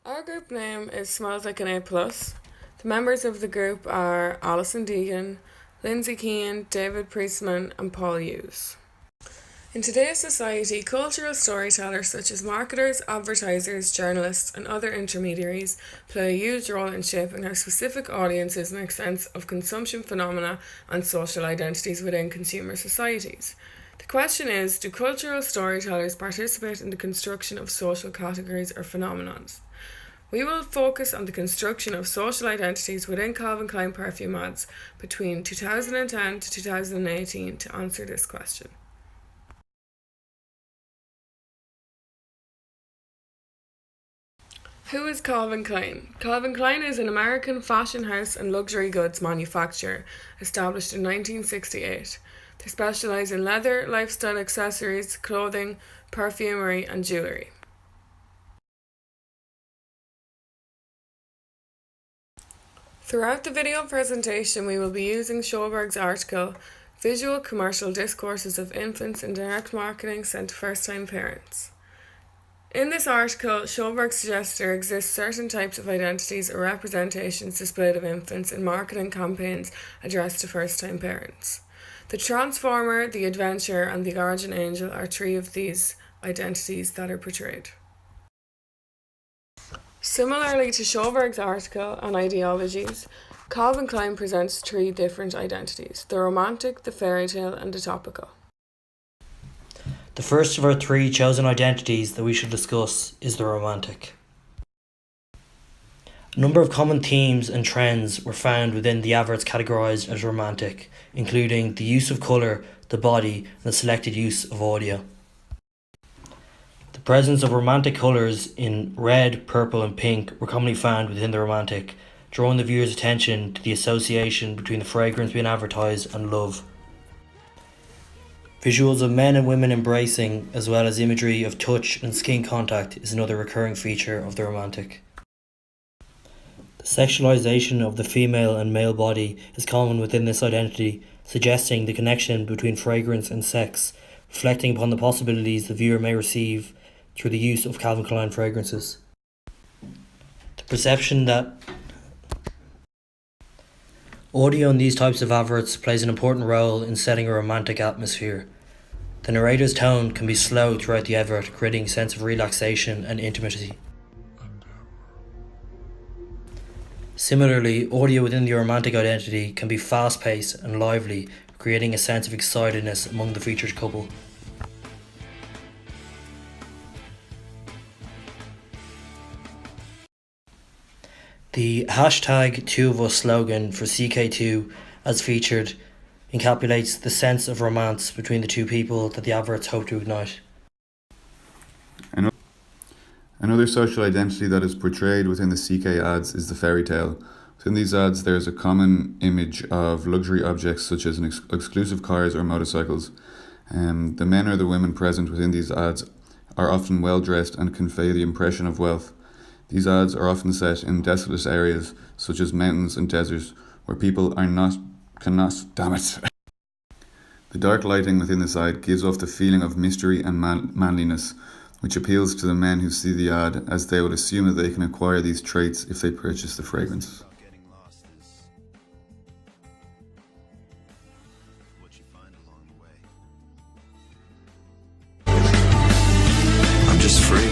Our group name is Smells Like an A+. Plus. The members of the group are Alison Deegan, Lindsay Keane, David Priestman, and Paul Hughes. In today's society, cultural storytellers such as marketers, advertisers, journalists, and other intermediaries play a huge role in shaping how specific audiences make sense of consumption phenomena and social identities within consumer societies. The question is, do cultural storytellers participate in the construction of social categories or phenomenons? We will focus on the construction of social identities within Calvin Klein perfume ads between 2010 to 2018 to answer this question. Who is Calvin Klein? Calvin Klein is an American fashion house and luxury goods manufacturer established in 1968. They specialise in leather, lifestyle accessories, clothing, perfumery, and jewellery. Throughout the video presentation, we will be using Sjoberg's article, Visual Commercial Discourses of Infants in Direct Marketing Sent to First-Time Parents. In this article, Sjoberg suggests there exist certain types of identities or representations displayed of infants in marketing campaigns addressed to first-time parents. The Transformer, the Adventure, and the Guardian Angel are three of these identities that are portrayed. Similarly to Sjoberg's article on ideologies, Calvin Klein presents three different identities: the romantic, the fairy tale, and the topical. The first of our three chosen identities that we should discuss is the romantic. A number of common themes and trends were found within the adverts categorised as romantic, including the use of colour, the body, and the selected use of audio. The presence of romantic colours in red, purple, and pink were commonly found within the romantic, drawing the viewer's attention to the association between the fragrance being advertised and love. Visuals of men and women embracing, as well as imagery of touch and skin contact, is another recurring feature of the romantic. The sexualization of the female and male body is common within this identity, suggesting the connection between fragrance and sex, reflecting upon the possibilities the viewer may receive through the use of Calvin Klein fragrances. The perception that audio in these types of adverts plays an important role in setting a romantic atmosphere. The narrator's tone can be slow throughout the advert, creating a sense of relaxation and intimacy. Similarly, audio within the romantic identity can be fast-paced and lively, creating a sense of excitedness among the featured couple. The hashtag 2of Us slogan for CK2, as featured, encapsulates the sense of romance between the two people that the adverts hope to ignite. Another social identity that is portrayed within the CK ads is the fairy tale. Within these ads, there is a common image of luxury objects such as exclusive cars or motorcycles. The men or the women present within these ads are often well dressed and convey the impression of wealth. These ads are often set in desolate areas such as mountains and deserts where people cannot. The dark lighting within this ad gives off the feeling of mystery and manliness, which appeals to the men who see the ad, as they would assume that they can acquire these traits if they purchase the fragrance. I'm just free.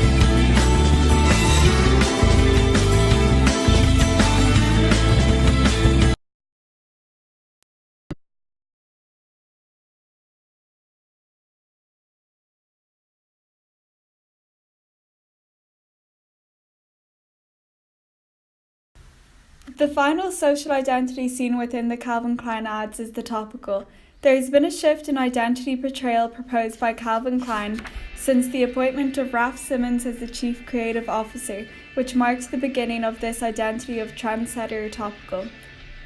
The final social identity seen within the Calvin Klein ads is the topical. There has been a shift in identity portrayal proposed by Calvin Klein since the appointment of Raf Simons as the Chief Creative Officer, which marked the beginning of this identity of trendsetter topical.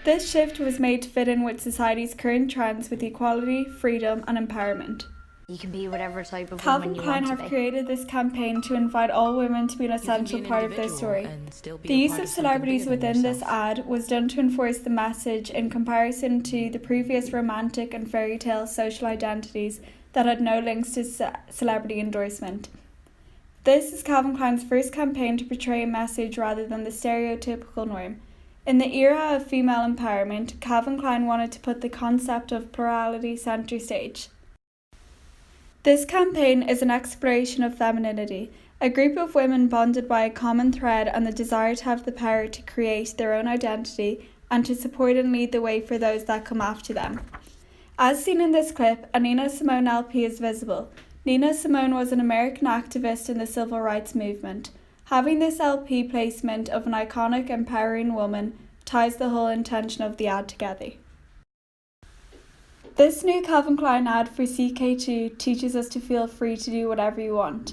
This shift was made to fit in with society's current trends with equality, freedom, and empowerment. You can be whatever type of Calvin woman you Klein want have to be. created this campaign to invite all women to be an essential part of their story. The use of celebrities within this ad was done to enforce the message in comparison to the previous romantic and fairy tale social identities that had no links to celebrity endorsement. This is Calvin Klein's first campaign to portray a message rather than the stereotypical norm. In the era of female empowerment, Calvin Klein wanted to put the concept of plurality centre stage. This campaign is an exploration of femininity, a group of women bonded by a common thread and the desire to have the power to create their own identity and to support and lead the way for those that come after them. As seen in this clip, a Nina Simone LP is visible. Nina Simone was an American activist in the civil rights movement. Having this LP placement of an iconic, empowering woman ties the whole intention of the ad together. This new Calvin Klein ad for CK2 teaches us to feel free to do whatever you want.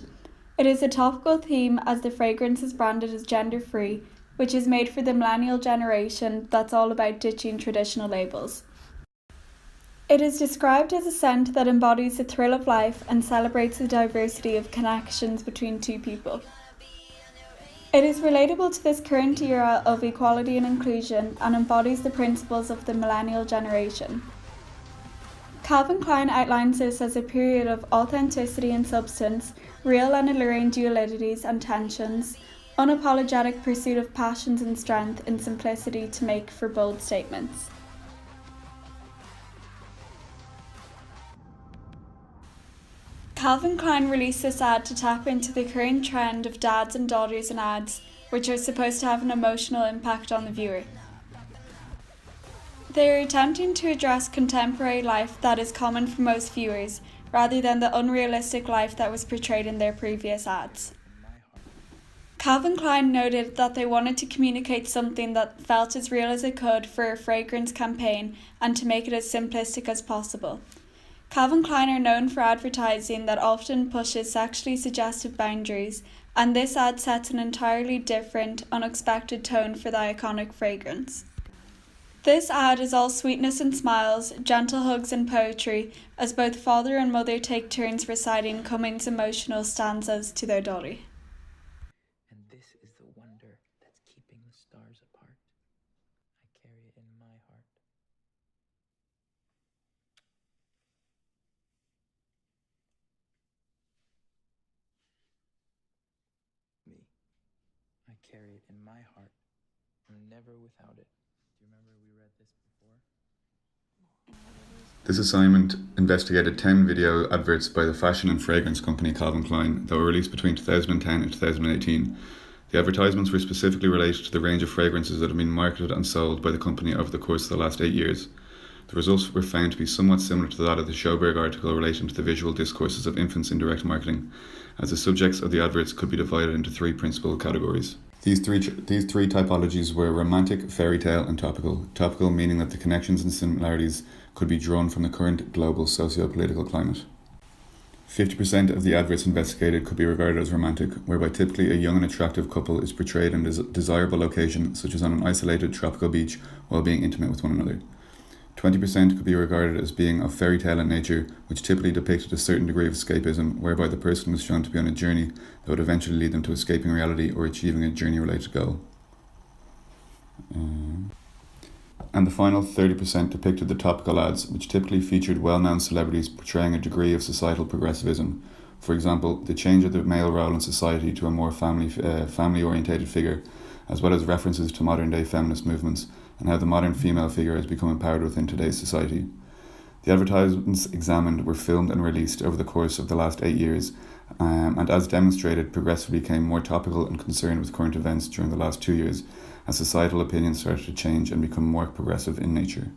It is a topical theme as the fragrance is branded as gender-free, which is made for the millennial generation that's all about ditching traditional labels. It is described as a scent that embodies the thrill of life and celebrates the diversity of connections between two people. It is relatable to this current era of equality and inclusion and embodies the principles of the millennial generation. Calvin Klein outlines this as a period of authenticity and substance, real and alluring dualities and tensions, unapologetic pursuit of passions and strength in simplicity to make for bold statements. Calvin Klein released this ad to tap into the current trend of dads and daughters in ads, which are supposed to have an emotional impact on the viewer. They are attempting to address contemporary life that is common for most viewers, rather than the unrealistic life that was portrayed in their previous ads. Calvin Klein noted that they wanted to communicate something that felt as real as it could for a fragrance campaign and to make it as simplistic as possible. Calvin Klein are known for advertising that often pushes sexually suggestive boundaries, and this ad sets an entirely different, unexpected tone for the iconic fragrance. This ad is all sweetness and smiles, gentle hugs and poetry, as both father and mother take turns reciting Cummings' emotional stanzas to their daughter. And this is the wonder that's keeping the stars apart. I carry it in my heart. Me. I carry it in my heart. I'm never without it. Do you remember we read this before? This assignment investigated 10 video adverts by the fashion and fragrance company Calvin Klein that were released between 2010 and 2018. The advertisements were specifically related to the range of fragrances that have been marketed and sold by the company over the course of the last 8 years. The results were found to be somewhat similar to that of the Schoberg article relating to the visual discourses of infants in direct marketing, as the subjects of the adverts could be divided into three principal categories. These three typologies were romantic, fairy tale, and topical. Topical meaning that the connections and similarities could be drawn from the current global socio-political climate. 50% of the adverts investigated could be regarded as romantic, whereby typically a young and attractive couple is portrayed in a desirable location, such as on an isolated tropical beach, while being intimate with one another. 20% could be regarded as being of fairy tale in nature, which typically depicted a certain degree of escapism, whereby the person was shown to be on a journey that would eventually lead them to escaping reality or achieving a journey-related goal. And the final 30% depicted the topical ads, which typically featured well-known celebrities portraying a degree of societal progressivism. For example, the change of the male role in society to a more family-orientated figure, as well as references to modern-day feminist movements and how the modern female figure has become empowered within today's society. The advertisements examined were filmed and released over the course of the last 8 years, and as demonstrated, progressively became more topical and concerned with current events during the last 2 years, as societal opinions started to change and become more progressive in nature.